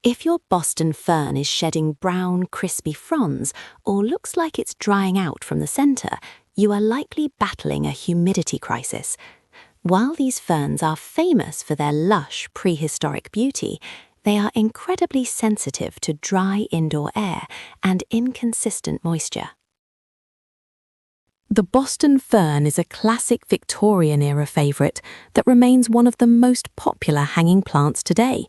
If your Boston fern is shedding brown, crispy fronds or looks like it's drying out from the center, you are likely battling a humidity crisis. While these ferns are famous for their lush, prehistoric beauty, they are incredibly sensitive to dry indoor air and inconsistent moisture. The Boston fern is a classic Victorian-era favorite that remains one of the most popular hanging plants today.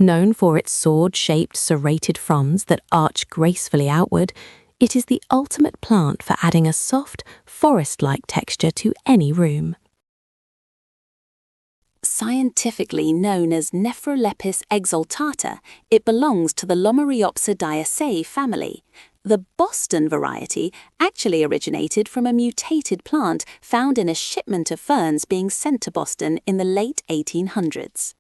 Known for its sword-shaped serrated fronds that arch gracefully outward, it is the ultimate plant for adding a soft, forest-like texture to any room. Scientifically known as Nephrolepis exaltata, it belongs to the Lomeriopsidaceae family. The Boston variety actually originated from a mutated plant found in a shipment of ferns being sent to Boston in the late 1800s.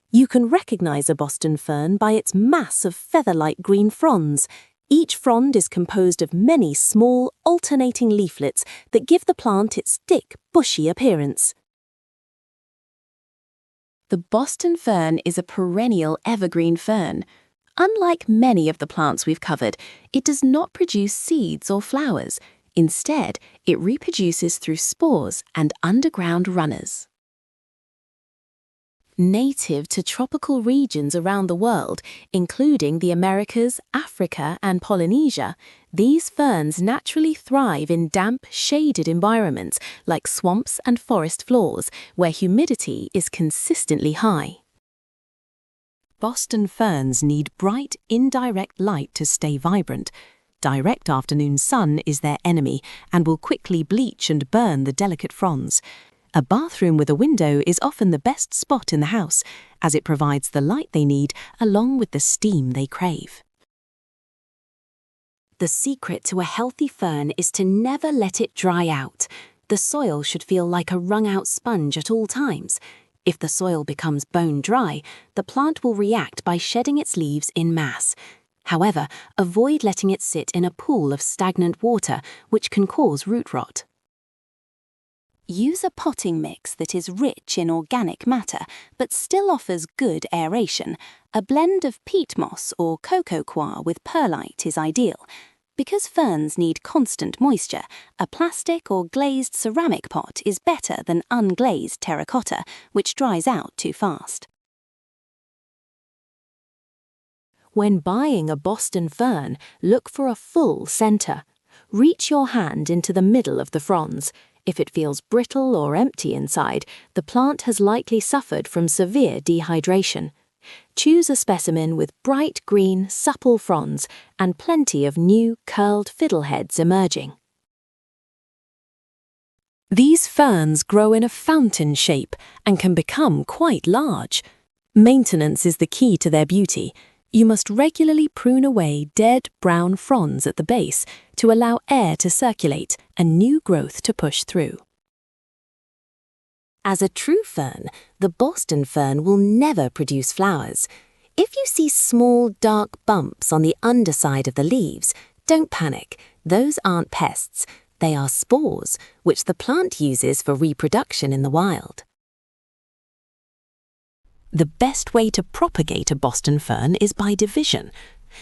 You can recognize a Boston fern by its mass of feather-like green fronds. Each frond is composed of many small, alternating leaflets that give the plant its thick, bushy appearance. The Boston fern is a perennial evergreen fern. Unlike many of the plants we've covered, it does not produce seeds or flowers. Instead, it reproduces through spores and underground runners. Native to tropical regions around the world, including the Americas, Africa, and Polynesia, these ferns naturally thrive in damp, shaded environments like swamps and forest floors, where humidity is consistently high. Boston ferns need bright, indirect light to stay vibrant. Direct afternoon sun is their enemy and will quickly bleach and burn the delicate fronds. A bathroom with a window is often the best spot in the house, as it provides the light they need along with the steam they crave. The secret to a healthy fern is to never let it dry out. The soil should feel like a wrung-out sponge at all times. If the soil becomes bone dry, the plant will react by shedding its leaves en masse. However, avoid letting it sit in a pool of stagnant water, which can cause root rot. Use a potting mix that is rich in organic matter but still offers good aeration. A blend of peat moss or cocoa coir with perlite is ideal. Because ferns need constant moisture, a plastic or glazed ceramic pot is better than unglazed terracotta, which dries out too fast. When buying a Boston fern, look for a full center. Reach your hand into the middle of the fronds. If it feels brittle or empty inside, the plant has likely suffered from severe dehydration. Choose a specimen with bright green, supple fronds and plenty of new, curled fiddleheads emerging. These ferns grow in a fountain shape and can become quite large. Maintenance is the key to their beauty. You must regularly prune away dead brown fronds at the base to allow air to circulate and new growth to push through. As a true fern, the Boston fern will never produce flowers. If you see small, dark bumps on the underside of the leaves, don't panic. Those aren't pests. They are spores, which the plant uses for reproduction in the wild. The best way to propagate a Boston fern is by division.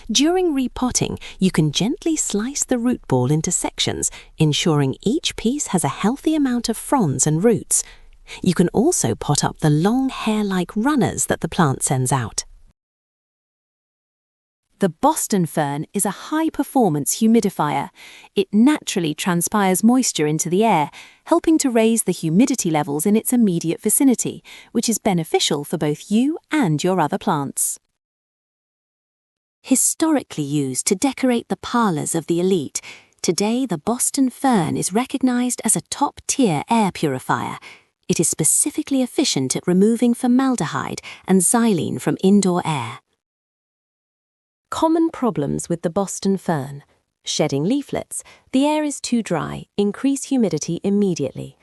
During repotting, you can gently slice the root ball into sections, ensuring each piece has a healthy amount of fronds and roots. You can also pot up the long hair-like runners that the plant sends out. The Boston fern is a high-performance humidifier. It naturally transpires moisture into the air, helping to raise the humidity levels in its immediate vicinity, which is beneficial for both you and your other plants. Historically used to decorate the parlors of the elite, today the Boston fern is recognized as a top-tier air purifier. It is specifically efficient at removing formaldehyde and xylene from indoor air. Common problems with the Boston fern. Shedding leaflets. The air is too dry. Increase humidity immediately.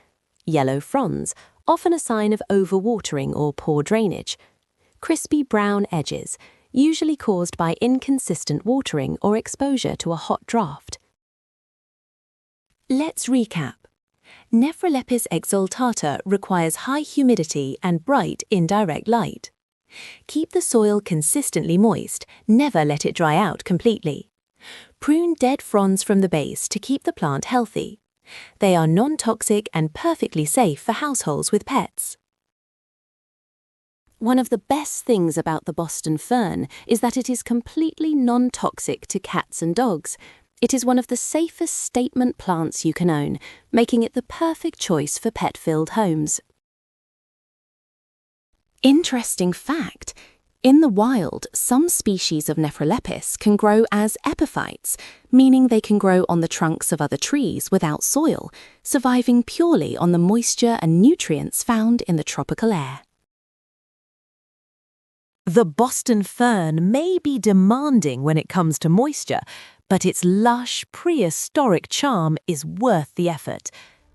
Yellow fronds, often a sign of overwatering or poor drainage. Crispy brown edges, usually caused by inconsistent watering or exposure to a hot draft. Let's recap. Nephrolepis exaltata requires high humidity and bright indirect light. Keep the soil consistently moist, never let it dry out completely. Prune dead fronds from the base to keep the plant healthy. They are non-toxic and perfectly safe for households with pets. One of the best things about the Boston Fern is that it is completely non-toxic to cats and dogs. It is one of the safest statement plants you can own, making it the perfect choice for pet-filled homes. Interesting fact: in the wild, some species of Nephrolepis can grow as epiphytes, meaning they can grow on the trunks of other trees without soil, surviving purely on the moisture and nutrients found in the tropical air. The Boston Fern may be demanding when it comes to moisture, but its lush, prehistoric charm is worth the effort.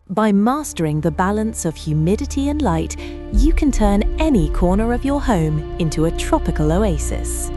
By mastering the balance of humidity and light, you can turn any corner of your home into a tropical oasis.